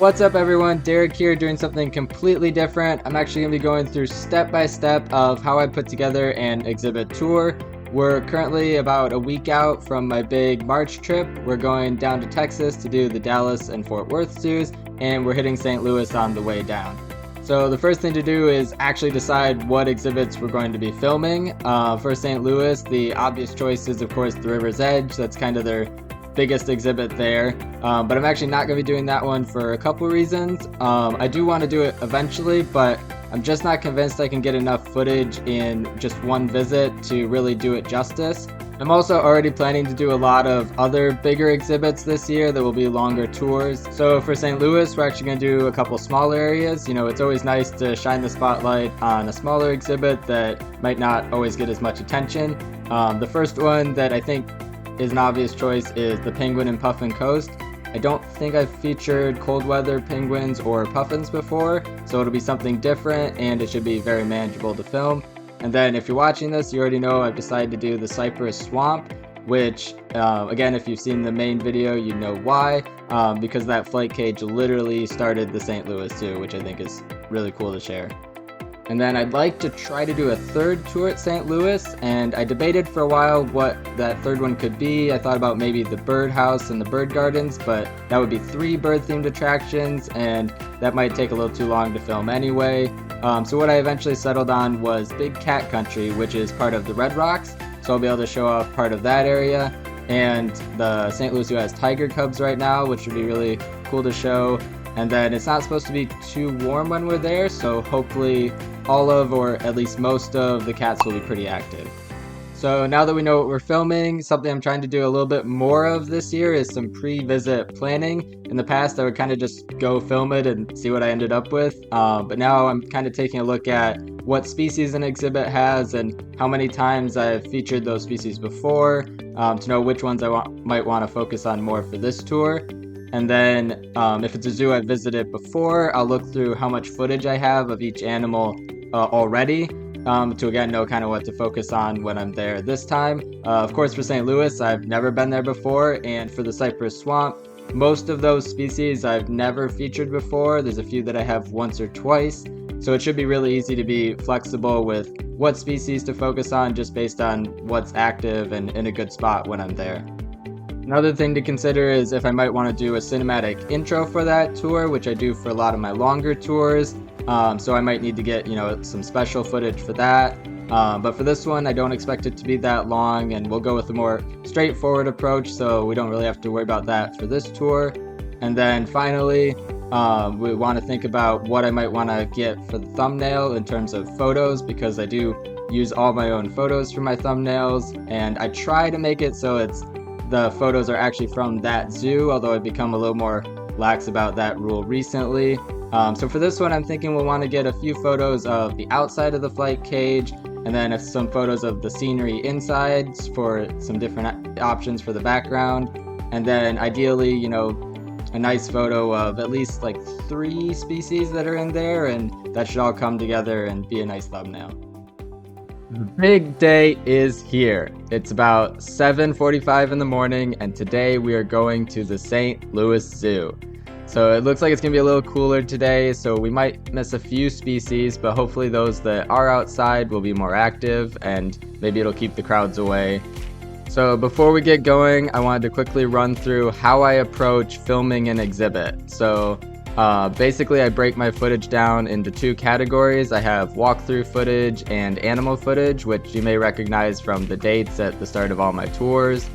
What's up everyone, Derek here doing something completely different. I'm actually going to be going through step by step of how I put together an exhibit tour. We're currently about a week out from my big March trip. We're going down to Texas to do the Dallas and Fort Worth zoos, and we're hitting St. Louis on the way down. So the first thing to do is actually decide what exhibits we're going to be filming. For St. Louis, the obvious choice is of course the River's Edge. That's kind of their biggest exhibit there, but I'm actually not going to be doing that one for a couple reasons. I do want to do it eventually, but I'm just not convinced I can get enough footage in just one visit to really do it justice. I'm also already planning to do a lot of other bigger exhibits this year that will be longer tours. So for St. Louis, we're actually going to do a couple smaller areas. You know, it's always nice to shine the spotlight on a smaller exhibit that might not always get as much attention. The first one that I think is an obvious choice is the Penguin and Puffin Coast. I don't think I've featured cold weather penguins or puffins before, so it'll be something different and it should be very manageable to film. And then if you're watching this, you already know I've decided to do the Cypress Swamp, which again, if you've seen the main video, you know why, because that flight cage literally started the St. Louis Zoo, which I think is really cool to share. And then I'd like to try to do a third tour at St. Louis, and I debated for a while what that third one could be. I thought about maybe the birdhouse and the bird gardens, but that would be 3 bird-themed attractions, and that might take a little too long to film anyway. So what I eventually settled on was Big Cat Country, which is part of the Red Rocks, so I'll be able to show off part of that area. And the St. Louis Zoo has tiger cubs right now, which would be really cool to show. And then it's not supposed to be too warm when we're there, so hopefully all of, or at least most of, the cats will be pretty active. So now that we know what we're filming, something I'm trying to do a little bit more of this year is some pre-visit planning. In the past, I would kind of just go film it and see what I ended up with, but now I'm kind of taking a look at what species an exhibit has and how many times I've featured those species before, to know which ones I might want to focus on more for this tour. And then if it's a zoo I've visited before, I'll look through how much footage I have of each animal already, to again know kind of what to focus on when I'm there this time. Of course, for St. Louis, I've never been there before, and for the Cypress Swamp, most of those species I've never featured before. There's a few that I have once or twice, so it should be really easy to be flexible with what species to focus on just based on what's active and in a good spot when I'm there. Another thing to consider is if I might want to do a cinematic intro for that tour, which I do for a lot of my longer tours. So I might need to get, some special footage for that. But for this one, I don't expect it to be that long, and we'll go with a more straightforward approach, so we don't really have to worry about that for this tour. And then finally, we want to think about what I might want to get for the thumbnail in terms of photos, because I do use all my own photos for my thumbnails, and I try to make it so the photos are actually from that zoo, although I've become a little more lax about that rule recently. So for this one, I'm thinking we'll want to get a few photos of the outside of the flight cage, and then some photos of the scenery inside for some different options for the background. And then ideally, a nice photo of at least like 3 species that are in there, and that should all come together and be a nice thumbnail. The big day is here. It's about 7:45 in the morning, and today we are going to the St. Louis Zoo. So it looks like it's gonna be a little cooler today, so we might miss a few species, but hopefully those that are outside will be more active, and maybe it'll keep the crowds away. So before we get going, I wanted to quickly run through how I approach filming an exhibit. So basically, I break my footage down into 2 categories. I have walkthrough footage and animal footage, which you may recognize from the dates at the start of all my tours.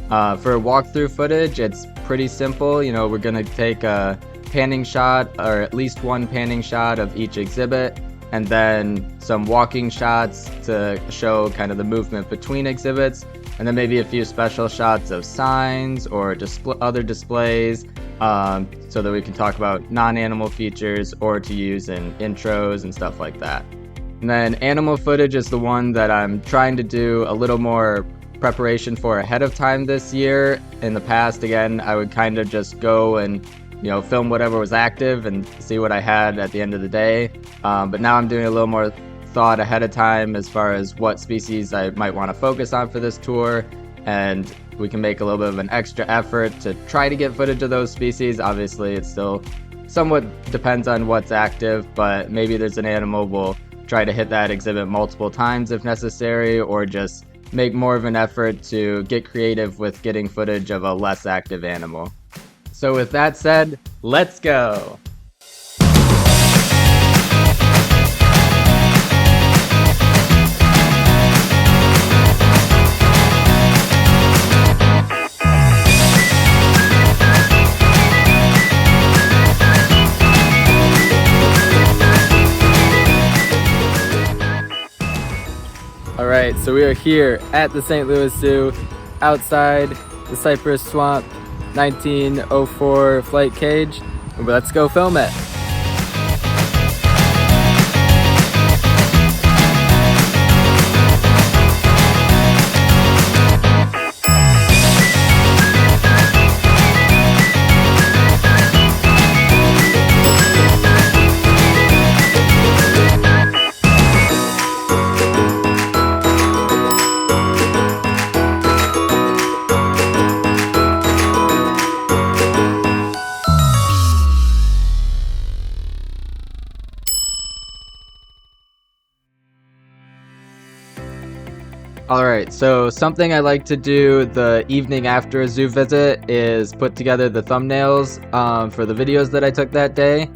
For walkthrough footage, it's pretty simple. We're gonna take a panning shot, or at least one panning shot of each exhibit, and then some walking shots to show kind of the movement between exhibits, and then maybe a few special shots of signs or other displays, so that we can talk about non-animal features or to use in intros and stuff like that. And then animal footage is the one that I'm trying to do a little more preparation for ahead of time this year. In the past, again, I would kind of just go and film whatever was active and see what I had at the end of the day. But now I'm doing a little more thought ahead of time as far as what species I might want to focus on for this tour, and we can make a little bit of an extra effort to try to get footage of those species. Obviously, it's still somewhat depends on what's active, but maybe there's an animal we'll try to hit that exhibit multiple times if necessary, or just make more of an effort to get creative with getting footage of a less active animal. So with that said, let's go! Alright, so we are here at the St. Louis Zoo, outside the Cypress Swamp 1904 flight cage. Let's go film it. Alright, so something I like to do the evening after a zoo visit is put together the thumbnails for the videos that I took that day.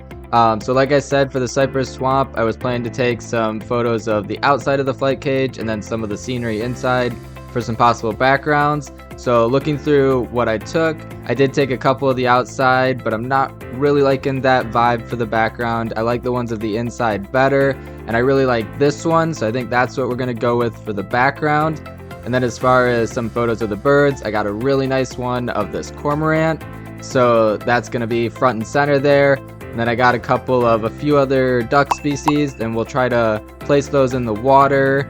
So like I said, for the Cypress Swamp, I was planning to take some photos of the outside of the flight cage and then some of the scenery inside for some possible backgrounds. So looking through what I took, I did take a couple of the outside, but I'm not really liking that vibe for the background. I like the ones of the inside better, and I really like this one, so I think that's what we're going to go with for the background. And then as far as some photos of the birds, I got a really nice one of this cormorant, so that's going to be front and center there. And then I got a few other duck species, and we'll try to place those in the water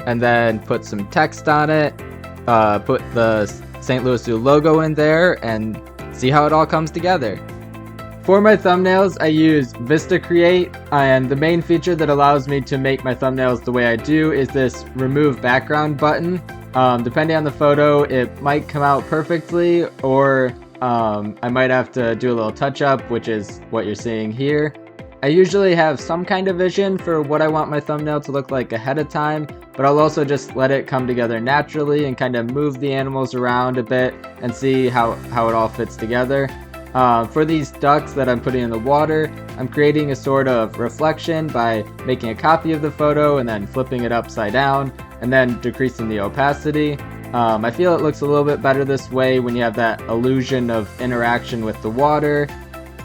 and then put some text on it, put the St. Louis Zoo logo in there, and see how it all comes together. For my thumbnails, I use VistaCreate, and the main feature that allows me to make my thumbnails the way I do is this remove background button. Depending on the photo, it might come out perfectly, or I might have to do a little touch up, which is what you're seeing here. I usually have some kind of vision for what I want my thumbnail to look like ahead of time, but I'll also just let it come together naturally and kind of move the animals around a bit and see how it all fits together. For these ducks that I'm putting in the water, I'm creating a sort of reflection by making a copy of the photo and then flipping it upside down and then decreasing the opacity. I feel it looks a little bit better this way when you have that illusion of interaction with the water.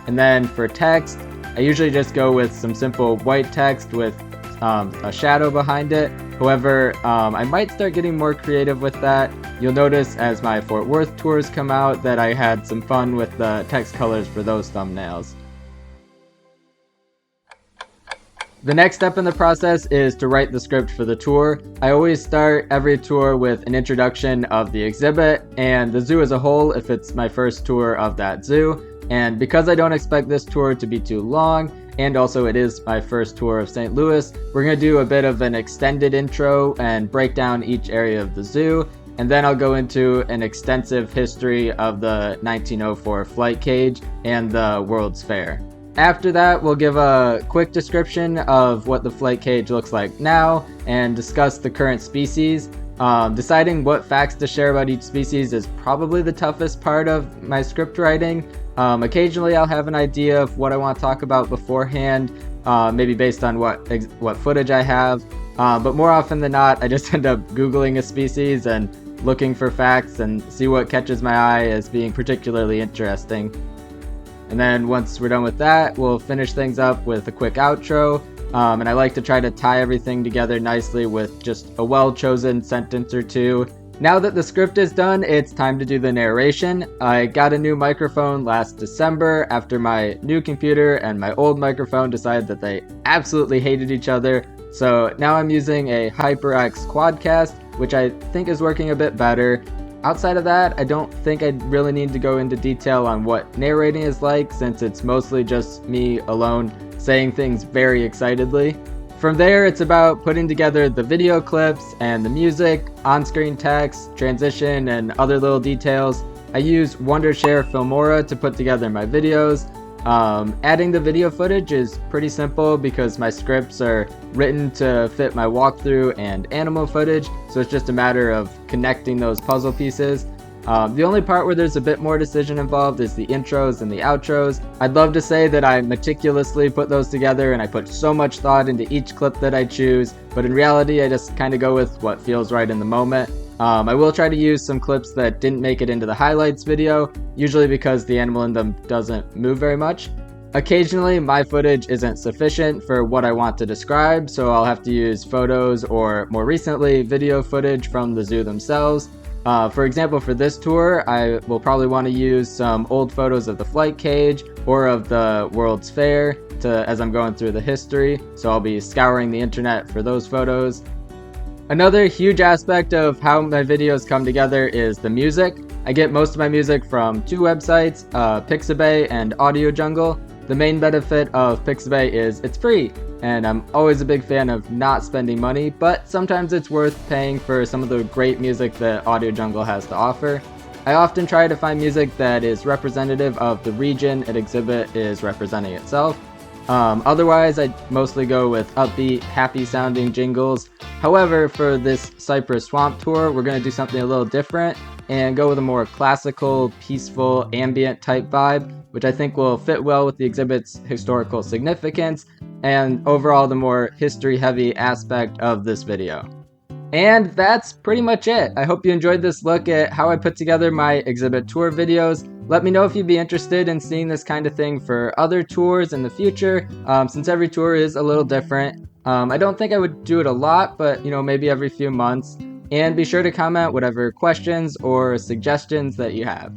And then for text, I usually just go with some simple white text with a shadow behind it. However, I might start getting more creative with that. You'll notice as my Fort Worth tours come out that I had some fun with the text colors for those thumbnails. The next step in the process is to write the script for the tour. I always start every tour with an introduction of the exhibit and the zoo as a whole if it's my first tour of that zoo. And because I don't expect this tour to be too long, and also it is my first tour of St. Louis, we're going to do a bit of an extended intro and break down each area of the zoo, and then I'll go into an extensive history of the 1904 flight cage and the World's Fair. After that, we'll give a quick description of what the flight cage looks like now and discuss the current species. Deciding what facts to share about each species is probably the toughest part of my script writing. Occasionally I'll have an idea of what I want to talk about beforehand, maybe based on what footage I have, but more often than not I just end up Googling a species and looking for facts and see what catches my eye as being particularly interesting. And then once we're done with that, we'll finish things up with a quick outro, and I like to try to tie everything together nicely with just a well-chosen sentence or two. Now that the script is done, it's time to do the narration. I got a new microphone last December after my new computer and my old microphone decided that they absolutely hated each other. So now I'm using a HyperX Quadcast, which I think is working a bit better. Outside of that, I don't think I really need to go into detail on what narrating is like, since it's mostly just me alone saying things very excitedly. From there, it's about putting together the video clips and the music, on-screen text, transition, and other little details. I use Wondershare Filmora to put together my videos. Adding the video footage is pretty simple because my scripts are written to fit my walkthrough and animal footage, so it's just a matter of connecting those puzzle pieces. The only part where there's a bit more decision involved is the intros and the outros. I'd love to say that I meticulously put those together and I put so much thought into each clip that I choose, but in reality I just kind of go with what feels right in the moment. I will try to use some clips that didn't make it into the highlights video, usually because the animal in them doesn't move very much. Occasionally, my footage isn't sufficient for what I want to describe, so I'll have to use photos or, more recently, video footage from the zoo themselves. For example, for this tour, I will probably want to use some old photos of the flight cage or of the World's Fair as I'm going through the history, so I'll be scouring the internet for those photos. Another huge aspect of how my videos come together is the music. I get most of my music from two websites, Pixabay and Audio Jungle. The main benefit of Pixabay is it's free, and I'm always a big fan of not spending money, but sometimes it's worth paying for some of the great music that Audio Jungle has to offer. I often try to find music that is representative of the region an exhibit is representing itself. Otherwise, I mostly go with upbeat, happy sounding jingles. However, for this Cypress Swamp tour, we're going to do something a little different and go with a more classical, peaceful, ambient type vibe, which I think will fit well with the exhibit's historical significance and overall the more history heavy aspect of this video. And that's pretty much it. I hope you enjoyed this look at how I put together my exhibit tour videos. Let me know if you'd be interested in seeing this kind of thing for other tours in the future, since every tour is a little different. I don't think I would do it a lot, but maybe every few months. And be sure to comment whatever questions or suggestions that you have.